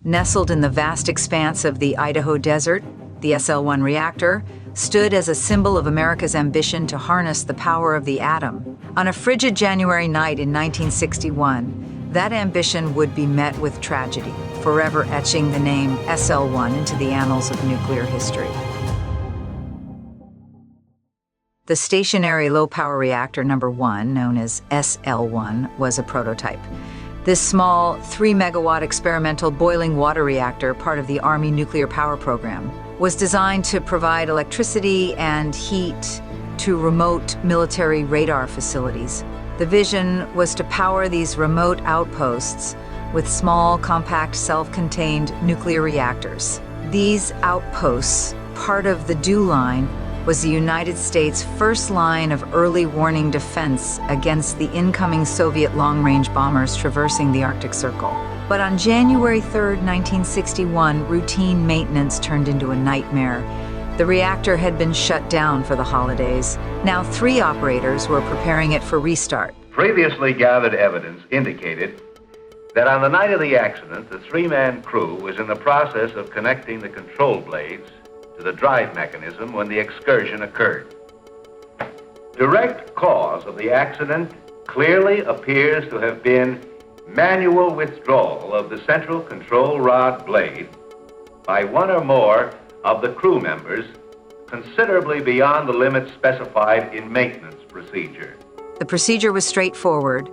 Nestled in the vast expanse of the Idaho desert, the SL-1 reactor stood as a symbol of America's ambition to harness the power of the atom. On a frigid January night in 1961, that ambition would be met with tragedy, forever etching the name SL-1 into the annals of nuclear history. The stationary low-power reactor number 1, known as SL-1, was a prototype. This small 3-megawatt experimental boiling water reactor, part of the Army nuclear power program, was designed to provide electricity and heat to remote military radar facilities. The vision was to power these remote outposts with small, compact, self-contained nuclear reactors. These outposts, part of the DO line, was the United States' first line of early warning defense against the incoming Soviet long-range bombers traversing the Arctic Circle. But on January 3, 1961, routine maintenance turned into a nightmare. The reactor had been shut down for the holidays. Now 3 operators were preparing it for restart. Previously gathered evidence indicated that on the night of the accident, the 3-man crew was in the process of connecting the control blades to the drive mechanism when the excursion occurred. Direct cause of the accident clearly appears to have been manual withdrawal of the central control rod blade by one or more of the crew members, considerably beyond the limits specified in maintenance procedure. The procedure was straightforward.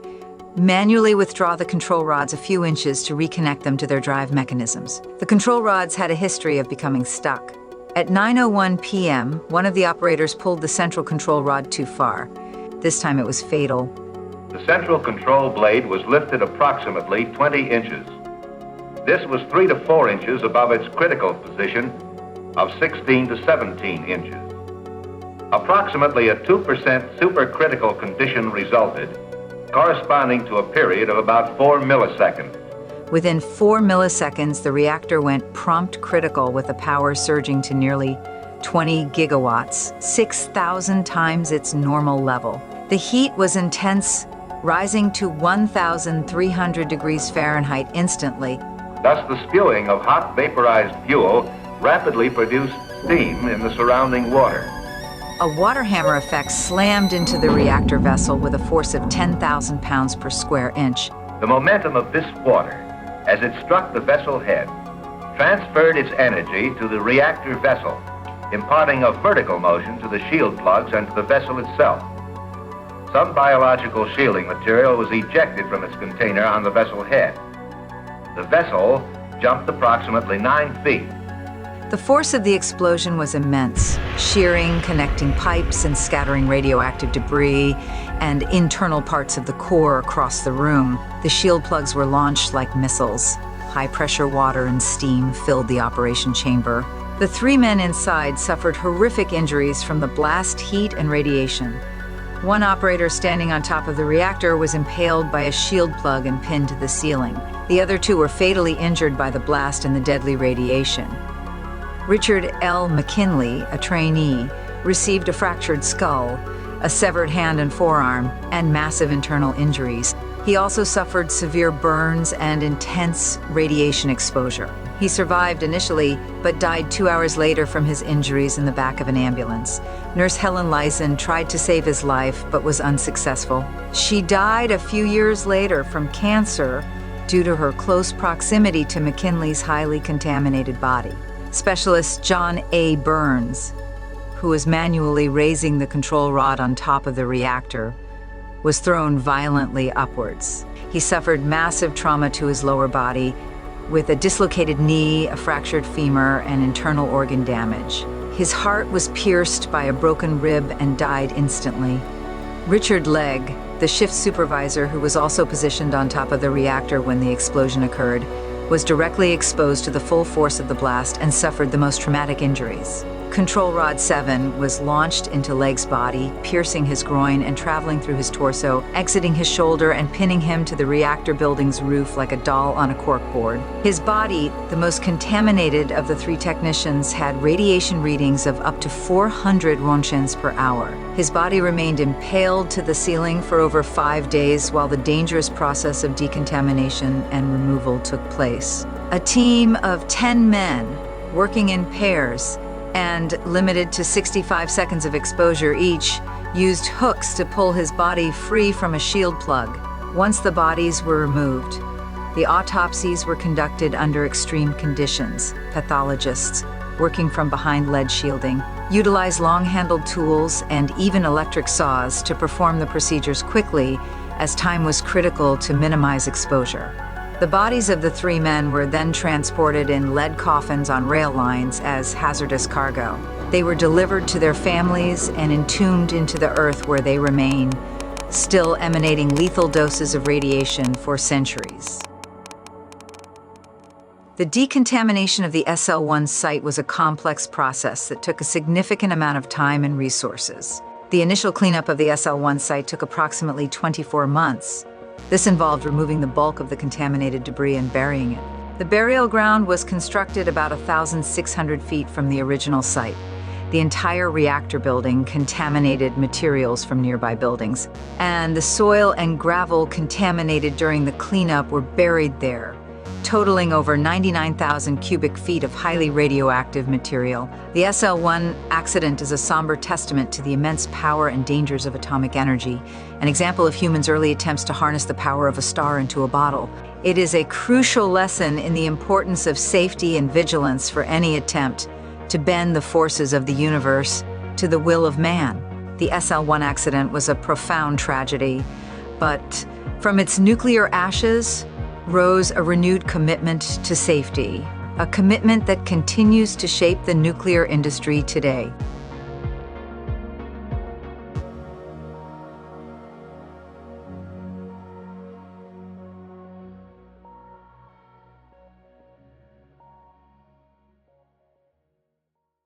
Manually withdraw the control rods a few inches to reconnect them to their drive mechanisms. The control rods had a history of becoming stuck. At 9:01 p.m., one of the operators pulled the central control rod too far. This time it was fatal. The central control blade was lifted approximately 20 inches. This was 3 to 4 inches above its critical position of 16 to 17 inches. Approximately a 2% supercritical condition resulted, corresponding to a period of about 4 milliseconds. Within 4 milliseconds, the reactor went prompt critical with the power surging to nearly 20 gigawatts, 6,000 times its normal level. The heat was intense, rising to 1,300 degrees Fahrenheit instantly. Thus, the spewing of hot vaporized fuel rapidly produced steam in the surrounding water. A water hammer effect slammed into the reactor vessel with a force of 10,000 pounds per square inch. The momentum of this water, as it struck the vessel head, transferred its energy to the reactor vessel, imparting a vertical motion to the shield plugs and to the vessel itself. Some biological shielding material was ejected from its container on the vessel head. The vessel jumped approximately 9 feet. The force of the explosion was immense, shearing, connecting pipes, and scattering radioactive debris and internal parts of the core across the room. The shield plugs were launched like missiles. High-pressure water and steam filled the operation chamber. The 3 men inside suffered horrific injuries from the blast heat and radiation. One operator standing on top of the reactor was impaled by a shield plug and pinned to the ceiling. The other 2 were fatally injured by the blast and the deadly radiation. Richard L. McKinley, a trainee, received a fractured skull, a severed hand and forearm, and massive internal injuries. He also suffered severe burns and intense radiation exposure. He survived initially, but died 2 hours later from his injuries in the back of an ambulance. Nurse Helen Lyson tried to save his life, but was unsuccessful. She died a few years later from cancer due to her close proximity to McKinley's highly contaminated body. Specialist John A. Burns, who was manually raising the control rod on top of the reactor, was thrown violently upwards. He suffered massive trauma to his lower body, with a dislocated knee, a fractured femur, and internal organ damage. His heart was pierced by a broken rib and died instantly. Richard Legg, the shift supervisor who was also positioned on top of the reactor when the explosion occurred, was directly exposed to the full force of the blast and suffered the most traumatic injuries. Control Rod 7 was launched into Legg's body, piercing his groin and traveling through his torso, exiting his shoulder and pinning him to the reactor building's roof like a doll on a corkboard. His body, the most contaminated of the 3 technicians, had radiation readings of up to 400 Roentgens per hour. His body remained impaled to the ceiling for over 5 days while the dangerous process of decontamination and removal took place. A team of 10 men working in pairs and limited to 65 seconds of exposure each used hooks to pull his body free from a shield plug. Once the bodies were removed, the autopsies were conducted under extreme conditions. Pathologists, working from behind lead shielding, utilized long-handled tools and even electric saws to perform the procedures quickly, as time was critical to minimize exposure. The bodies of the 3 men were then transported in lead coffins on rail lines as hazardous cargo. They were delivered to their families and entombed into the earth, where they remain, still emanating lethal doses of radiation for centuries. The decontamination of the SL-1 site was a complex process that took a significant amount of time and resources. The initial cleanup of the SL-1 site took approximately 24 months. This involved removing the bulk of the contaminated debris and burying it. The burial ground was constructed about 1,600 feet from the original site. The entire reactor building contaminated materials from nearby buildings, and the soil and gravel contaminated during the cleanup were buried there, totaling over 99,000 cubic feet of highly radioactive material. The SL-1 accident is a somber testament to the immense power and dangers of atomic energy, an example of humans' early attempts to harness the power of a star into a bottle. It is a crucial lesson in the importance of safety and vigilance for any attempt to bend the forces of the universe to the will of man. The SL-1 accident was a profound tragedy, but from its nuclear ashes rose a renewed commitment to safety, a commitment that continues to shape the nuclear industry today.